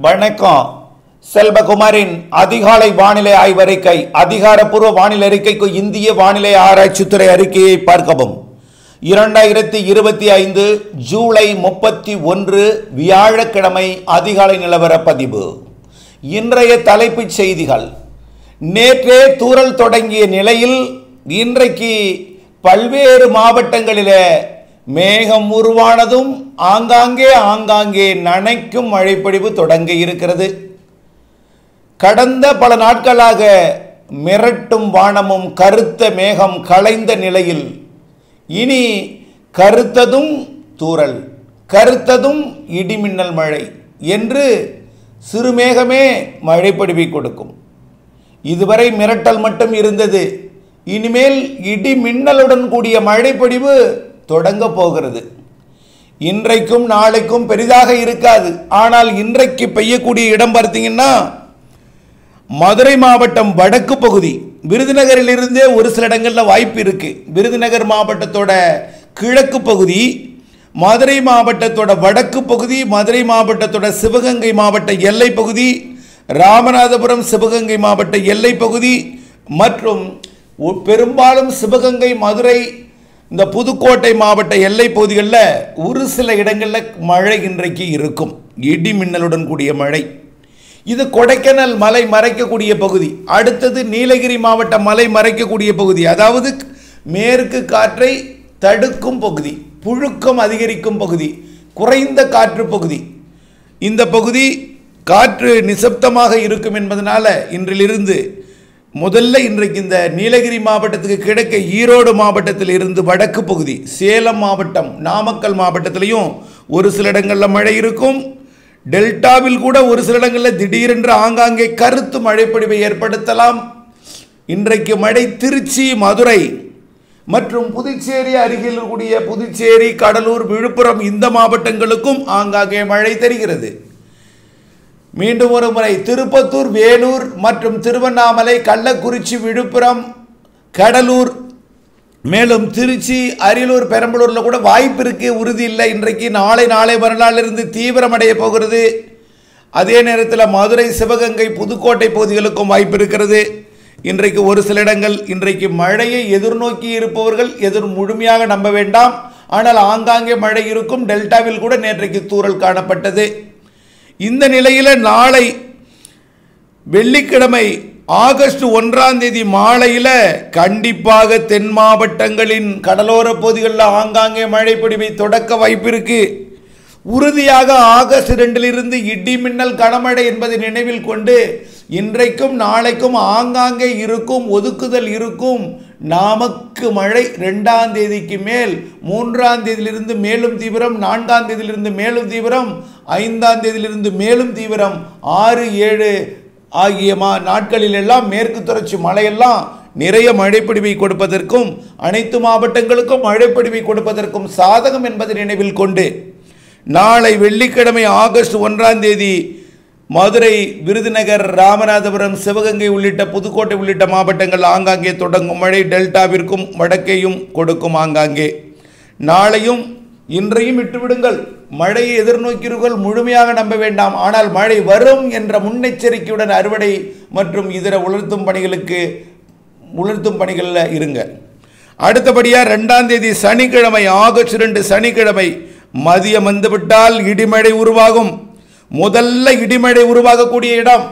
வணக்கம். செல்வகுமாரின் அதிகாலை வானிலை ஆய்வறிக்கை. அதிகாரப்பூர்வ வானிலை அறிக்கைக்கு இந்திய வானிலை ஆராய்ச்சித்துறை அறிக்கையை பார்க்கவும். 2025 ஜூலை 31 வியாழக்கிழமை அதிகாலை நிலவர பதிவு. இன்றைய தலைப்புச் செய்திகள். நேற்றே தூறல் தொடங்கிய நிலையில் இன்றைக்கு பல்வேறு மாவட்டங்களிலே மேகம் உருவானதும் ஆங்காங்கே நனைக்கும் மழைப்பொழிவு தொடங்க இருக்கிறது. கடந்த பல நாட்களாக மிரட்டும் வானமும் கருத்த மேகம் களைந்த நிலையில் இனி கருத்ததும் தூறல், கருத்ததும் இடிமின்னல் மழை என்று சிறுமேகமே மழைப்பொழிவை கொடுக்கும். இதுவரை மிரட்டல் மட்டும் இருந்தது. இனிமேல் இடி மின்னலுடன் கூடிய மழைப்பொழிவு தொடங்க போகிறது. இன்றைக்கும் நாளைக்கும் பெரிதாக இருக்காது. ஆனால் இன்றைக்கு பெய்யக்கூடிய இடம் பார்த்தீங்கன்னா மதுரை மாவட்டம் வடக்கு பகுதி, விருதுநகரிலிருந்தே ஒரு சில இடங்களில் வாய்ப்பு இருக்கு. விருதுநகர் மாவட்டத்தோட கிழக்கு பகுதி, மதுரை மாவட்டத்தோட வடக்கு பகுதி, மதுரை மாவட்டத்தோட சிவகங்கை மாவட்ட எல்லை பகுதி, ராமநாதபுரம் சிவகங்கை மாவட்ட எல்லை பகுதி மற்றும் பெரும்பாலும் சிவகங்கை, மதுரை, இந்த புதுக்கோட்டை மாவட்ட எல்லை பகுதிகளில் ஒரு சில இடங்களில் மழை இன்றைக்கு இருக்கும். இடி மின்னலுடன் கூடிய மழை. இது கொடைக்கானல் மலை மறைக்கக்கூடிய பகுதி. அடுத்தது நீலகிரி மாவட்ட மலை மறைக்கக்கூடிய பகுதி. அதாவது மேற்கு காற்றை தடுக்கும் பகுதி, புழுக்கம் அதிகரிக்கும் பகுதி, குறைந்த காற்று பகுதி. இந்த பகுதி காற்று நிசப்தமாக இருக்கும் என்பதனால இன்றிலிருந்து முதல்ல இன்றைக்கு இந்த நீலகிரி மாவட்டத்துக்கு கிழக்கு ஈரோடு மாவட்டத்தில் இருந்து வடக்கு பகுதி, சேலம் மாவட்டம், நாமக்கல் மாவட்டத்திலையும் ஒரு சில இடங்களில் மழை இருக்கும். டெல்டாவில் கூட ஒரு சில இடங்களில் திடீரென்று ஆங்காங்கே கருத்து மழைப்பொழிவை ஏற்படுத்தலாம். இன்றைக்கு மழை திருச்சி, மதுரை மற்றும் புதுச்சேரி அருகில் கூடிய புதுச்சேரி, கடலூர், விழுப்புரம் இந்த மாவட்டங்களுக்கும் ஆங்காங்கே மழை தெரிகிறது. மீண்டும் ஒரு முறை திருப்பத்தூர், வேலூர் மற்றும் திருவண்ணாமலை, கள்ளக்குறிச்சி, விழுப்புரம், கடலூர், மேலும் திருச்சி, அரியலூர், பெரம்பலூரில் கூட வாய்ப்பு இருக்கு. உறுதி இல்லை. இன்றைக்கு நாளை மறுநாளிலிருந்து தீவிரமடைய போகிறது. அதே நேரத்தில் மதுரை, சிவகங்கை, புதுக்கோட்டை பகுதிகளுக்கும் வாய்ப்பு இருக்கிறது. இன்றைக்கு ஒரு சில இடங்கள் இன்றைக்கு மழையை எதிர்நோக்கி இருப்பவர்கள் முழுமையாக நம்ப வேண்டாம். ஆனால் ஆங்காங்கே மழை இருக்கும். டெல்டாவில் கூட நேற்றைக்கு தூறல் காணப்பட்டது. இந்த நிலையில் நாளை வெள்ளிக்கிழமை ஆகஸ்ட் 1 மாலையில் கண்டிப்பாக தென் மாவட்டங்களின் கடலோர பகுதிகளில் ஆங்காங்கே மழை பொழிவை தொடக்க வாய்ப்பு இருக்கு. உறுதியாக ஆகஸ்ட் 2 இடி மின்னல் கனமழை என்பதை நினைவில் கொண்டு இன்றைக்கும் நாளைக்கும் ஆங்காங்கே இருக்கும், ஒதுக்குதல் இருக்கும். நமக்கு மழை 2 மேல் 3 மேலும் தீவிரம், 4 மேலும் தீவிரம், 5 மேலும் தீவிரம், 6, 7 ஆகிய நாட்களில் எல்லாம் மேற்கு தொடர்ச்சி மழையெல்லாம் நிறைய மழைப்பொழிவை கொடுப்பதற்கும் அனைத்து மாவட்டங்களுக்கும் மழைப்பொழிவை கொடுப்பதற்கும் சாதகம் என்பதை நினைவில் கொண்டு நாளை வெள்ளிக்கிழமை ஆகஸ்ட் 1 மதுரை, விருதுநகர், ராமநாதபுரம், சிவகங்கை உள்ளிட்ட புதுக்கோட்டை உள்ளிட்ட மாவட்டங்கள் ஆங்காங்கே தொடங்கும் மழை டெல்டாவிற்கும் வடக்கையும் கொடுக்கும். ஆங்காங்கே நாளையும் இன்றையும் விட்டுவிடுங்கள். மழையை எதிர்நோக்கிறீர்கள், முழுமையாக நம்ப வேண்டாம். ஆனால் மழை வரும் என்ற முன்னெச்சரிக்கையுடன் அறுவடை மற்றும் இதர உலர்த்தும் பணிகளில் இருங்க. அடுத்தபடியாக 2 சனிக்கிழமை ஆகஸ்ட் 2 சனிக்கிழமை மதியம் வந்துவிட்டால் இடிமழை உருவாகும். முதல்ல இடிமழை உருவாகக்கூடிய இடம்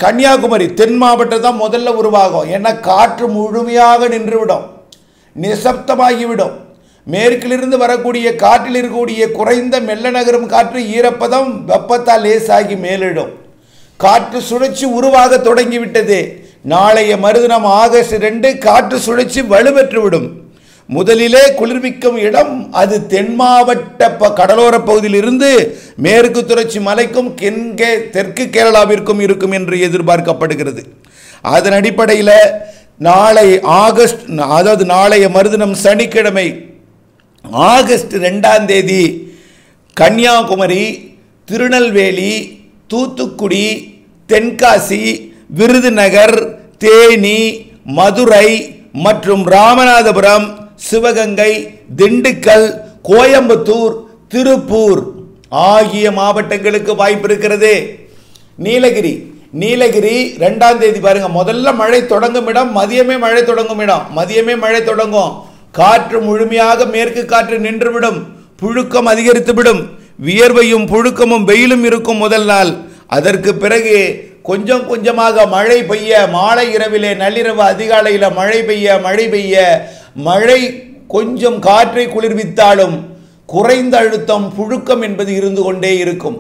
கன்னியாகுமரி தென் மாவட்டம் தான் முதல்ல உருவாகும். ஏன்னா காற்று முழுமையாக நின்றுவிடும், நிசப்தமாகிவிடும். மேற்கிலிருந்து வரக்கூடிய காற்றில் இருக்கக்கூடிய குறைந்த மெல்ல நகரும் காற்று ஈரப்பதம் வெப்பத்தால் லேசாகி மேலிடும். காற்று சுழற்சி உருவாக தொடங்கிவிட்டது. நாளைய மறுதினம் ஆகஸ்ட் 2 காற்று சுழற்சி வலுப்பெற்றுவிடும். முதலிலே குளிர்விக்கும் இடம் அது தென் மாவட்ட கடலோர பகுதியில் இருந்து மேற்கு தொடர்ச்சி மலைக்கும் தெற்கு கேரளாவிற்கும் இருக்கும் என்று எதிர்பார்க்கப்படுகிறது. அதன் அடிப்படையில் நாளைய மறுதினம் சனிக்கிழமை ஆகஸ்ட் 2 கன்னியாகுமரி, திருநெல்வேலி, தூத்துக்குடி, தென்காசி, விருதுநகர், தேனி, மதுரை மற்றும் ராமநாதபுரம், சிவகங்கை, திண்டுக்கல், கோயம்புத்தூர், திருப்பூர் ஆகிய மாவட்டங்களுக்கு வாய்ப்பு இருக்கிறது. நீலகிரி 2ஆம் தேதி பாருங்க, முதல்ல மழை தொடங்கும் இடம் மதியமே மழை தொடங்கும் இடம், மதியமே மழை தொடங்கும். காற்று முழுமையாக மேற்கு காற்று நின்றுவிடும், புழுக்கம் அதிகரித்துவிடும், வியர்வையும் புழுக்கமும் வெயிலும் இருக்கும் முதல் நாள். அதற்கு பிறகு கொஞ்சம் கொஞ்சமாக மழை பெய்ய, மாலை இரவிலே நள்ளிரவு அதிகாலையில் மழை பெய்ய மழை கொஞ்சம் காற்றை குளிர்வித்தாலும் குறைந்த அழுத்தம் புழுக்கம் என்பது இருந்து கொண்டே இருக்கும்.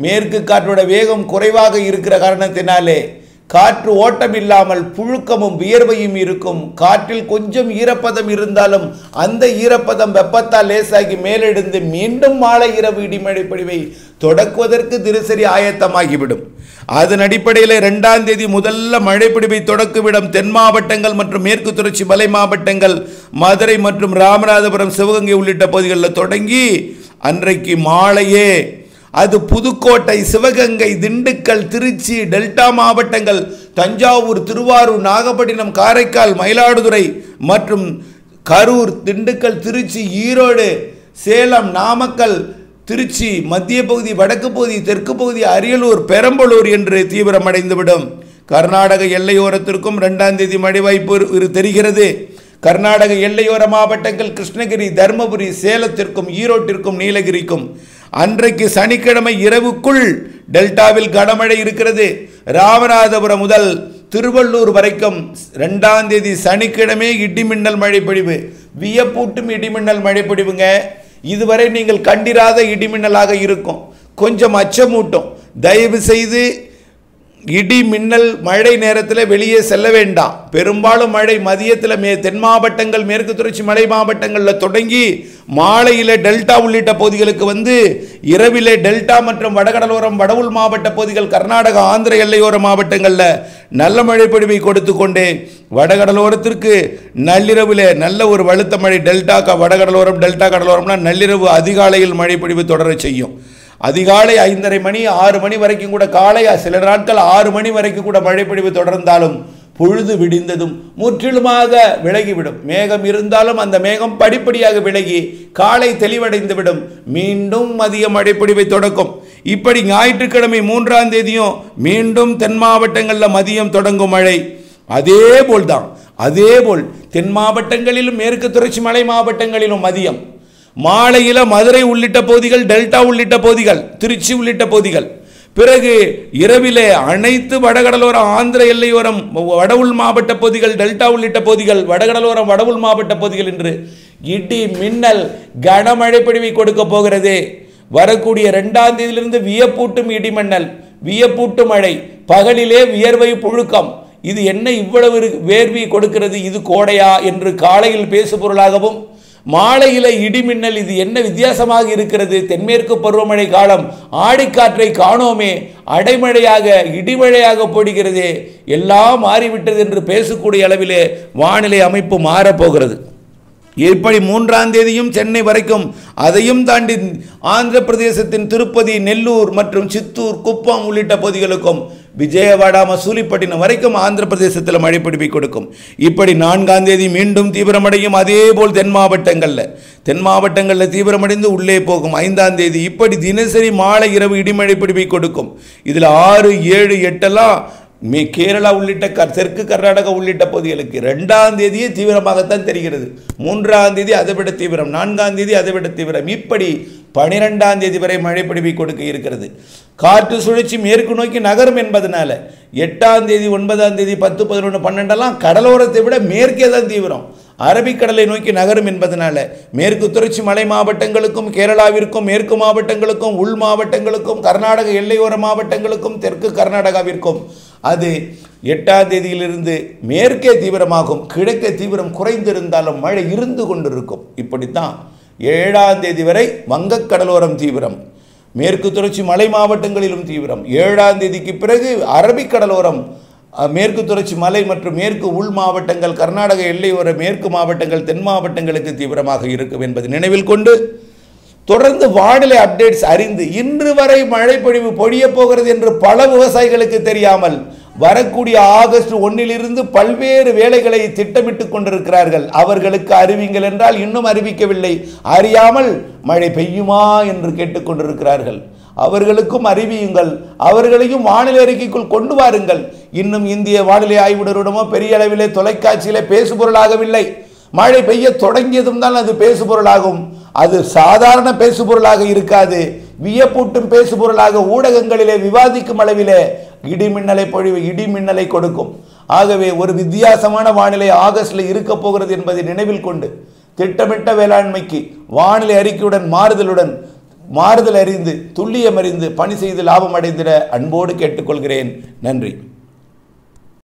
மேற்கு காற்றோட வேகம் குறைவாக இருக்கிற காரணத்தினாலே காற்று ஓட்டம் இல்லாமல் புழுக்கமும் வியர்வையும் இருக்கும். காற்றில் கொஞ்சம் ஈரப்பதம் இருந்தாலும் அந்த ஈரப்பதம் வெப்பத்தால் லேசாகி மேலெடுந்து மீண்டும் மாலை இரவு இடிமழை பொழிவை தொடக்குவதற்கு தினசரி ஆயத்தமாகிவிடும். அதன் அடிப்படையில் 2ஆம் தேதி முதல்ல மழைப்பிடிவை தொடக்குவிடம் தென் மாவட்டங்கள் மற்றும் மேற்கு தொடர்ச்சி மலை மாவட்டங்கள், மதுரை மற்றும் ராமநாதபுரம், சிவகங்கை உள்ளிட்ட பகுதிகளில் தொடங்கி அன்றைக்கு மாலையே அது புதுக்கோட்டை, சிவகங்கை, திண்டுக்கல், திருச்சி, டெல்டா மாவட்டங்கள், தஞ்சாவூர், திருவாரூர், நாகப்பட்டினம், காரைக்கால், மயிலாடுதுறை மற்றும் கரூர், திண்டுக்கல், திருச்சி, ஈரோடு, சேலம், நாமக்கல், திருச்சி, மத்திய பகுதி, வடக்கு பகுதி, தெற்கு பகுதி, அரியலூர், பெரம்பலூர் என்று தீவிரமடைந்துவிடும். கர்நாடக எல்லையோரத்திற்கும் 2ஆம் தேதி மழை வாய்ப்பு தெரிகிறது. கர்நாடக எல்லையோர மாவட்டங்கள் கிருஷ்ணகிரி, தர்மபுரி, சேலத்திற்கும் ஈரோட்டிற்கும் நீலகிரிக்கும் அன்றைக்கு சனிக்கிழமை இரவுக்குள் டெல்டாவில் கனமழை இருக்கிறது. ராமநாதபுரம் முதல் திருவள்ளூர் வரைக்கும் 2ஆம் தேதி சனிக்கிழமை இடிமின்னல் மழை பொழிவு, வியப்பூட்டும் இடிமின்னல் மழை பொழிவுங்க. இதுவரை நீங்கள் கண்டிராத இடிமின்னலாக இருக்கும், கொஞ்சம் அச்சமூட்டும். தயவு செய்து இடி மின்னல் மழை நேரத்தில் வெளியே செல்ல வேண்டாம். பெரும்பாலும் மழை மதியத்தில் தென் மாவட்டங்கள், மேற்கு தொடர்ச்சி மலை மாவட்டங்களில் தொடங்கி மாலையில் டெல்டா உள்ளிட்ட பகுதிகளுக்கு வந்து இரவிலே டெல்டா மற்றும் வடகடலோரம், வடவுள் மாவட்ட பகுதிகள், கர்நாடக, ஆந்திர எல்லையோர மாவட்டங்களில் நல்ல மழை பொழிவை கொடுத்து கொண்டே வடகடலோரத்திற்கு நள்ளிரவில் நல்ல ஒரு வலுத்த மழை, வடகடலோரம், டெல்டா கடலோரம்னா நள்ளிரவு அதிகாலையில் மழை பொழிவு தொடர செய்யும். அதிகாலை 5:30 மணி 6 மணி வரைக்கும் கூட, காலை சில நாட்கள் 6 மணி வரைக்கும் கூட மழைப்பொழிவு தொடர்ந்தாலும் பொழுது விடிந்ததும் முற்றிலுமாக விலகிவிடும். மேகம் இருந்தாலும் அந்த மேகம் படிப்படியாக விலகி காலை தெளிவடைந்துவிடும். மீண்டும் மதிய மழைப்பொழிவை தொடக்கும். இப்படி ஞாயிற்றுக்கிழமை 3ஆம் தேதியும் மீண்டும் தென் மாவட்டங்களில் மதியம் தொடங்கும் மழை. அதேபோல் தென் மாவட்டங்களிலும் மேற்கு தொடர்ச்சி மலை மாவட்டங்களிலும் மதியம், மாலையில் மதுரை உள்ளிட்ட பகுதிகள், டெல்டா உள்ளிட்ட பகுதிகள், திருச்சி உள்ளிட்ட பகுதிகள், பிறகு இரவிலே அனைத்து வடகடலோரம், ஆந்திர எல்லையோரம், வடவுள் மாவட்ட பகுதிகள், டெல்டா உள்ளிட்ட பகுதிகள், வடகடலோரம், வடவுள் மாவட்ட பகுதிகள் என்று இடி மின்னல் கனமழை பொழிவை கொடுக்க போகிறது. வரக்கூடிய 2ஆம் தேதியிலிருந்து வியப்பூட்டும் இடிமன்னல், வியப்பூட்டும் மழை, பகலிலே வியர்வை புழுக்கம். இது என்ன இவ்வளவு வேர்வை கொடுக்கிறது, இது கோடையா என்று காலையில் பேசு பொருளாகவும், மாலையில் இடிமின்னல் இது என்ன வித்தியாசமாக இருக்கிறது, தென்மேற்கு பருவமழை காலம், ஆடிக்காற்றை காணோமே, அடைமழையாக இடிமழையாக போடுகிறதே, எல்லாம் மாறிவிட்டது என்று பேசக்கூடிய அளவிலே வானிலை அமைப்பு மாறப்போகிறது. இப்படி 3ஆம் தேதியும் சென்னை வரைக்கும், அதையும் தாண்டி ஆந்திர பிரதேசத்தின் திருப்பதி, நெல்லூர் மற்றும் சித்தூர், குப்பம் உள்ளிட்ட பகுதிகளுக்கும், விஜயவாடா, மசூலிப்பட்டினம் வரைக்கும் ஆந்திர பிரதேசத்தில் மழை பிடிப்பை கொடுக்கும். இப்படி 4ஆம் தேதி மீண்டும் தீவிரமடையும். அதேபோல் தென் மாவட்டங்களில் தீவிரமடைந்து உள்ளே போகும். 5ஆம் தேதி இப்படி தினசரி மாலை இரவு இடிமழை பிடிப்பை கொடுக்கும். இதில் 6, 7, 8 கேரளா உள்ளிட்ட தெற்கு கர்நாடகா உள்ளிட்ட பகுதிகளுக்கு 2ஆம் தேதியே தீவிரமாகத்தான் தெரிகிறது. 3ஆம் தேதி அதைவிட தீவிரம், 4ஆம் தேதி அதைவிட தீவிரம். இப்படி 12ஆம் தேதி வரை மழை பொழிவை கொடுக்க இருக்கிறது. காற்று சுழற்சி மேற்கு நோக்கி நகரும் என்பதனால 8ஆம் தேதி, 9ஆம் தேதி, 10, 11, 12 கடலோரத்தை விட மேற்கே தான் தீவிரம். அரபிக்கடலை நோக்கி நகரும் என்பதனால மேற்கு தொடர்ச்சி மலை மாவட்டங்களுக்கும், கேரளாவிற்கும், மேற்கு மாவட்டங்களுக்கும், உள் மாவட்டங்களுக்கும், கர்நாடக எல்லையோர மாவட்டங்களுக்கும், தெற்கு கர்நாடகாவிற்கும் அது 8ஆம் தேதியிலிருந்து மேற்கே தீவிரமாகும். கிழக்கே தீவிரம் குறைந்திருந்தாலும் மழை இருந்து கொண்டிருக்கும். இப்படித்தான் 7ஆம் தேதி வரை வங்கக்கடலோரம் தீவிரம், மேற்கு தொடர்ச்சி மலை மாவட்டங்களிலும் தீவிரம். 7ஆம் தேதிக்கு பிறகு அரபிக்கடலோரம், மேற்கு தொடர்ச்சி மலை மற்றும் மேற்கு உள் மாவட்டங்கள், கர்நாடக எல்லையோர மேற்கு மாவட்டங்கள், தென் மாவட்டங்களுக்கு தீவிரமாக இருக்கும் என்பதை நினைவில் கொண்டு தொடர்ந்து வானிலை அப்டேட்ஸ் அறிந்து, இன்று வரை மழை பொழிவு பொழிய போகிறது என்று பல விவசாயிகளுக்கு தெரியாமல் வரக்கூடிய ஆகஸ்ட் 1 பல்வேறு வேலைகளை திட்டமிட்டு கொண்டிருக்கிறார்கள். அவர்களுக்கு அறிவிங்கள் என்றால் இன்னும் அறிவிக்கவில்லை. அறியாமல் மழை பெய்யுமா என்று கேட்டுக்கொண்டிருக்கிறார்கள். அவர்களுக்கும் அறிவியுங்கள், அவர்களையும் வானிலை அறிக்கைக்குள் கொண்டு வாருங்கள். இன்னும் இந்திய வானிலை ஆய்வு நிறுவனமோ பெரிய அளவிலே தொலைக்காட்சியிலே பேசுபொருளாகவில்லை. மழை பெய்ய தொடங்கியதும் தான் அது பேசுபொருளாகும். அது சாதாரண பேசுபொருளாக இருக்காது, வியப்பூட்டும் பேசுபொருளாக ஊடகங்களிலே விவாதிக்கும் அளவிலே இடிமின்னலை பொழிவு, இடிமின்னலை கொடுக்கும். ஆகவே ஒரு வித்தியாசமான வானிலை ஆகஸ்டில் இருக்க போகிறது என்பதை நினைவில் கொண்டு திட்டமிட்ட வேளாண்மைக்கு வானிலை அறிக்கையுடன் மாறுதல் அறிந்து துல்லியம் அறிந்து பணி செய்து லாபம் அடைந்திட அன்போடு கேட்டுக்கொள்கிறேன். நன்றி.